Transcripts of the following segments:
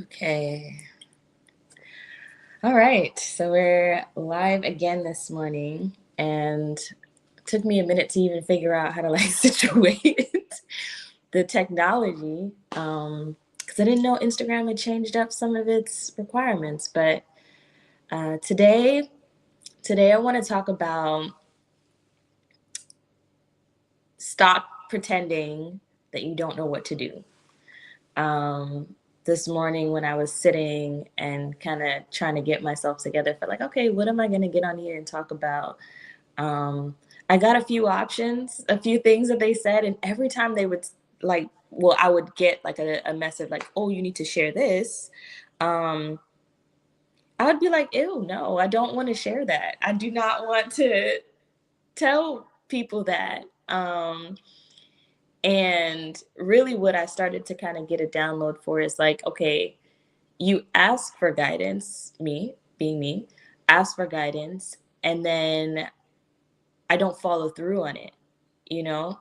Okay. All right. So we're live again this morning, and it took me a minute to even figure out how to situate the technology, because I didn't know Instagram had changed up some of its requirements. But today I want to talk about stop pretending that you don't know what to do. Um, this morning when I was sitting and kind of trying to get myself together for okay, what am I going to get on here and talk about? I got a few options, a few things that they said, and every time they would I would get a message like, "Oh, you need to share this." Um, I would be like, "Ew, no, I don't want to share that. I do not want to tell people that." And really, what I started to kind of get a download for is like, okay, you ask for guidance, me being me, ask for guidance, and then I don't follow through on it.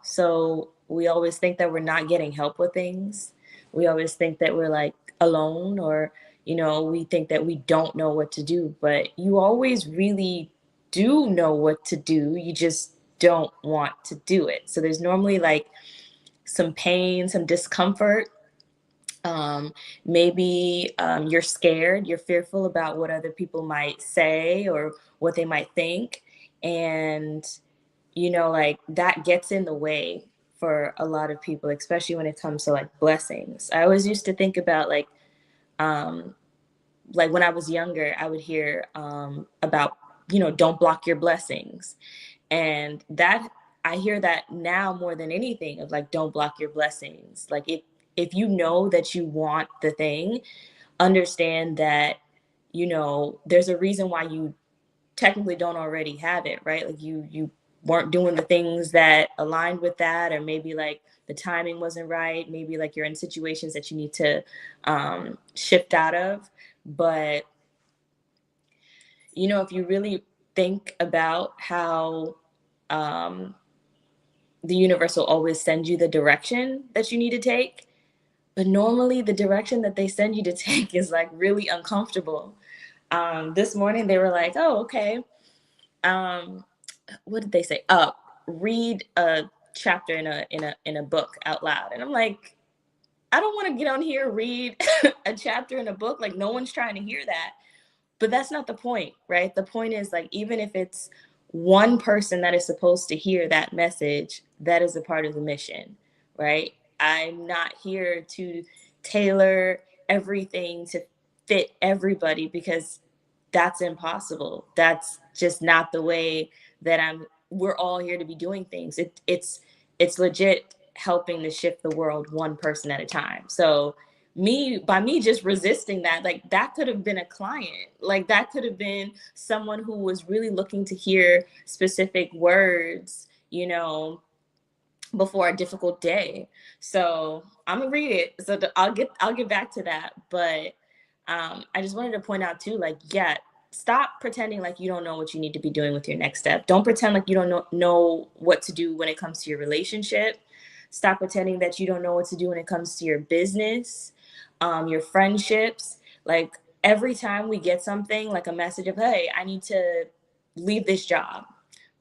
So we always think that we're not getting help with things. We always think that we're like alone, or we think that we don't know what to do, but you always really do know what to do. You just don't want to do it. So there's normally like some pain, some discomfort. Um, maybe you're scared, you're fearful about what other people might say or what they might think. And, like that gets in the way for a lot of people, especially when it comes to like blessings. I always used to think about um, like when I was younger, I would hear about, don't block your blessings. And that I hear that now more than anything of like, don't block your blessings. Like if you know that you want the thing, understand that, there's a reason why you technically don't already have it, right? Like you weren't doing the things that aligned with that, or maybe like the timing wasn't right. Maybe like you're in situations that you need to shift out of. But if you really think about how um, the universe will always send you the direction that you need to take. But normally, the direction that they send you to take is like really uncomfortable. This morning, they were like, "Oh, okay. Um, what did they say? Read a chapter in a book out loud." And I'm like, I don't want to get on here and read a chapter in a book. Like, no one's trying to hear that. But that's not the point, right? The point is like, even if it's one person that is supposed to hear that message, that is a part of the mission, right? I'm not here to tailor everything to fit everybody, because that's impossible. That's just not the way that we're all here to be doing things. It's legit helping to shift the world one person at a time. So by me just resisting that, like that could have been a client, like that could have been someone who was really looking to hear specific words, before a difficult day. So I'm gonna read it. So I'll get back to that. But I just wanted to point out too, like, yeah, stop pretending like you don't know what you need to be doing with your next step. Don't pretend like you don't know what to do when it comes to your relationship. Stop pretending that you don't know what to do when it comes to your business, your friendships. Like every time we get something like a message of, hey, I need to leave this job,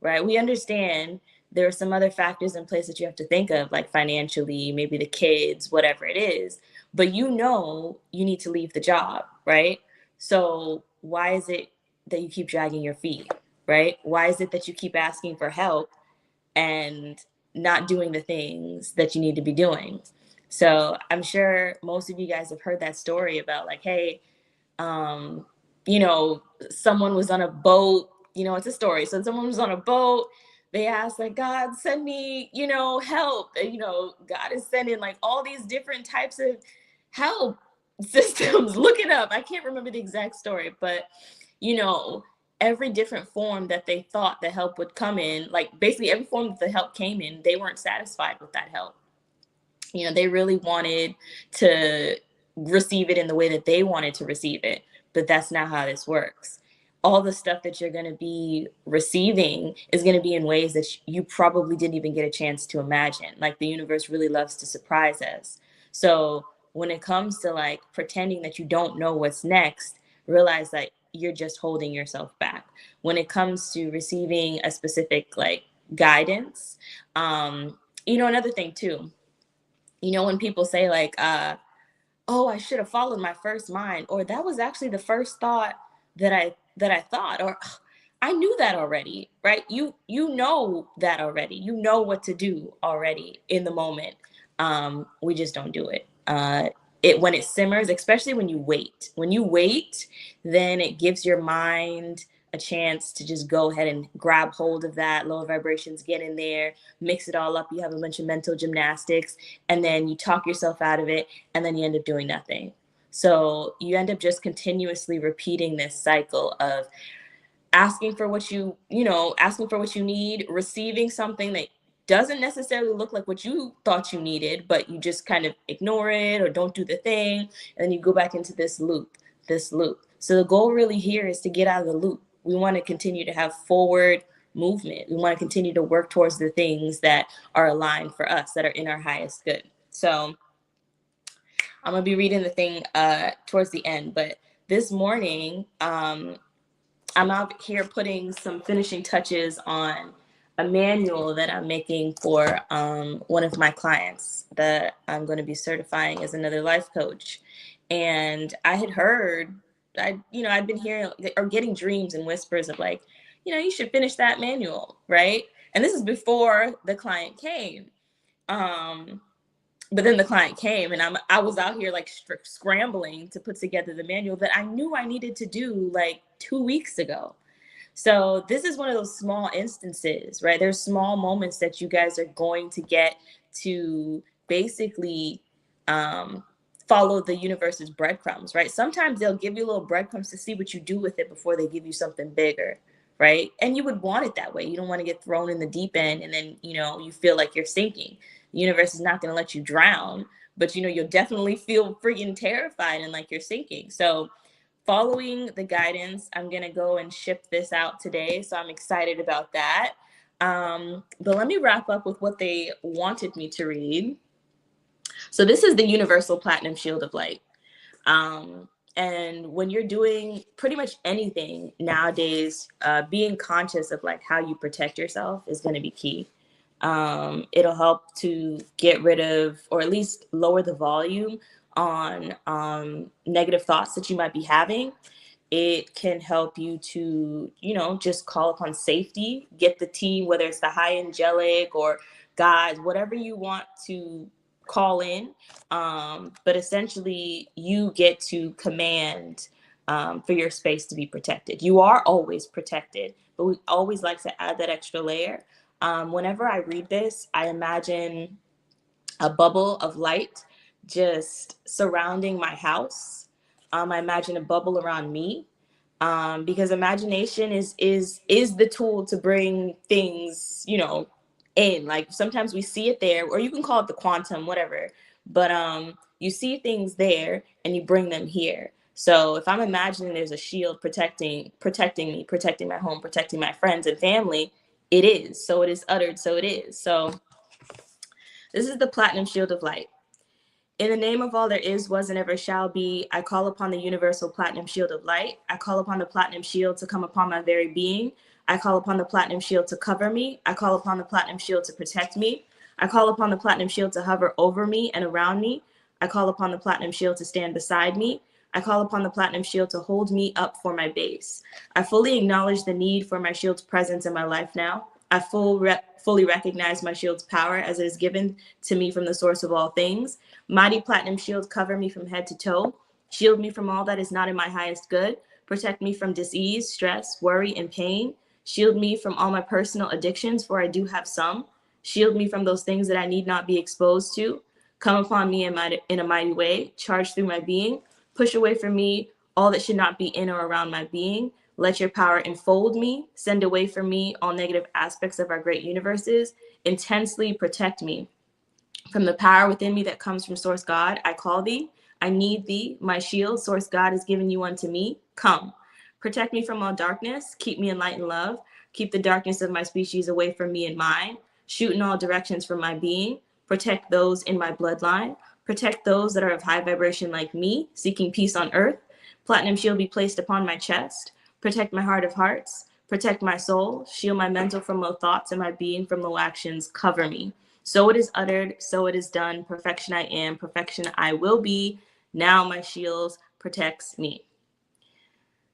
right? We understand there are some other factors in place that you have to think of, like financially, maybe the kids, whatever it is. But you need to leave the job, right? So why is it that you keep dragging your feet, right? Why is it that you keep asking for help and not doing the things that you need to be doing? So I'm sure most of you guys have heard that story about like, hey, um, you know, someone was on a boat, it's a story. So someone was on a boat. They asked, like, God, send me, help. And, God is sending like all these different types of help systems. Look it up. I can't remember the exact story, but, you know, every different form that they thought the help would come in, like basically every form that the help came in, they weren't satisfied with that help. They really wanted to receive it in the way that they wanted to receive it, but that's not how this works. All the stuff that you're going to be receiving is going to be in ways that you probably didn't even get a chance to imagine. Like the universe really loves to surprise us. So when it comes to like pretending that you don't know what's next, realize that you're just holding yourself back. When it comes to receiving a specific like guidance, another thing too, when people say like, oh, I should have followed my first mind, or that was actually the first thought that I thought, or I knew that already, right? You know that already. You know what to do already in the moment. We just don't do it. It when it simmers, especially when you wait. When you wait, then it gives your mind a chance to just go ahead and grab hold of that lower vibrations, get in there, mix it all up. You have a bunch of mental gymnastics, and then you talk yourself out of it, and then you end up doing nothing. So you end up just continuously repeating this cycle of asking for what you need, receiving something that doesn't necessarily look like what you thought you needed, but you just kind of ignore it or don't do the thing. And then you go back into this loop. So the goal really here is to get out of the loop. We want to continue to have forward movement. We want to continue to work towards the things that are aligned for us, that are in our highest good. So I'm going to be reading the thing towards the end, but this morning, I'm out here putting some finishing touches on a manual that I'm making for one of my clients that I'm going to be certifying as another life coach. And I had heard, I'd been hearing or getting dreams and whispers of like, you should finish that manual, right? And this is before the client came. But then the client came, and I was out here like scrambling to put together the manual that I knew I needed to do like 2 weeks ago. So this is one of those small instances, right? There's small moments that you guys are going to get to basically follow the universe's breadcrumbs, right? Sometimes they'll give you little breadcrumbs to see what you do with it before they give you something bigger, right? And you would want it that way. You don't want to get thrown in the deep end and then, you feel like you're sinking. The universe is not going to let you drown, but you'll definitely feel freaking terrified and like you're sinking. So following the guidance, I'm going to go and ship this out today. So I'm excited about that. But let me wrap up with what they wanted me to read. So this is the Universal Platinum Shield of Light. And when you're doing pretty much anything nowadays, being conscious of like how you protect yourself is going to be key. It'll help to get rid of, or at least lower the volume on negative thoughts that you might be having. It can help you to, just call upon safety, get the team, whether it's the high angelic or guides, whatever you want to call in. But essentially, you get to command for your space to be protected. You are always protected, but we always like to add that extra layer. Whenever I read this, I imagine a bubble of light just surrounding my house. I imagine a bubble around me, because imagination is the tool to bring things, in. Like sometimes we see it there, or you can call it the quantum, whatever. But you see things there and you bring them here. So if I'm imagining there's a shield protecting me, protecting my home, protecting my friends and family, it is. So it is uttered. So it is. So this is the Platinum Shield of Light. In the name of all there is, was, and ever shall be, I call upon the Universal Platinum Shield of Light. I call upon the Platinum Shield to come upon my very being. I call upon the Platinum Shield to cover me. I call upon the Platinum Shield to protect me. I call upon the Platinum Shield to hover over me and around me. I call upon the Platinum Shield to stand beside me. I call upon the Platinum Shield to hold me up for my base. I fully acknowledge the need for my shield's presence in my life now. I fully recognize my shield's power as it is given to me from the source of all things. Mighty Platinum Shield, cover me from head to toe. Shield me from all that is not in my highest good. Protect me from disease, stress, worry, and pain. Shield me from all my personal addictions, for I do have some. Shield me from those things that I need not be exposed to. Come upon me in a mighty way. Charge through my being. Push away from me all that should not be in or around my being. Let your power enfold me. Send away from me all negative aspects of our great universes. Intensely protect me. From the power within me that comes from Source God, I call thee. I need thee. My shield, Source God, has given you unto me. Come. Protect me from all darkness. Keep me in light and love. Keep the darkness of my species away from me and mine. Shoot in all directions from my being. Protect those in my bloodline. Protect those that are of high vibration like me, seeking peace on earth. Platinum shield be placed upon my chest. Protect my heart of hearts. Protect my soul. Shield my mental from low thoughts and my being from low actions. Cover me. So it is uttered, so it is done. Perfection I am, perfection I will be. Now my shields protects me.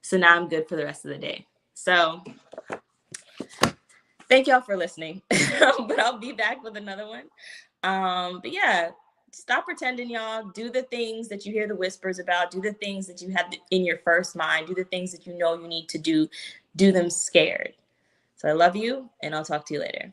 So now I'm good for the rest of the day. So thank y'all for listening. But I'll be back with another one. But yeah, stop pretending, y'all. Do the things that you hear the whispers about. Do the things that you have in your first mind. Do the things that you know you need to do. Do them scared. So I love you, and I'll talk to you later.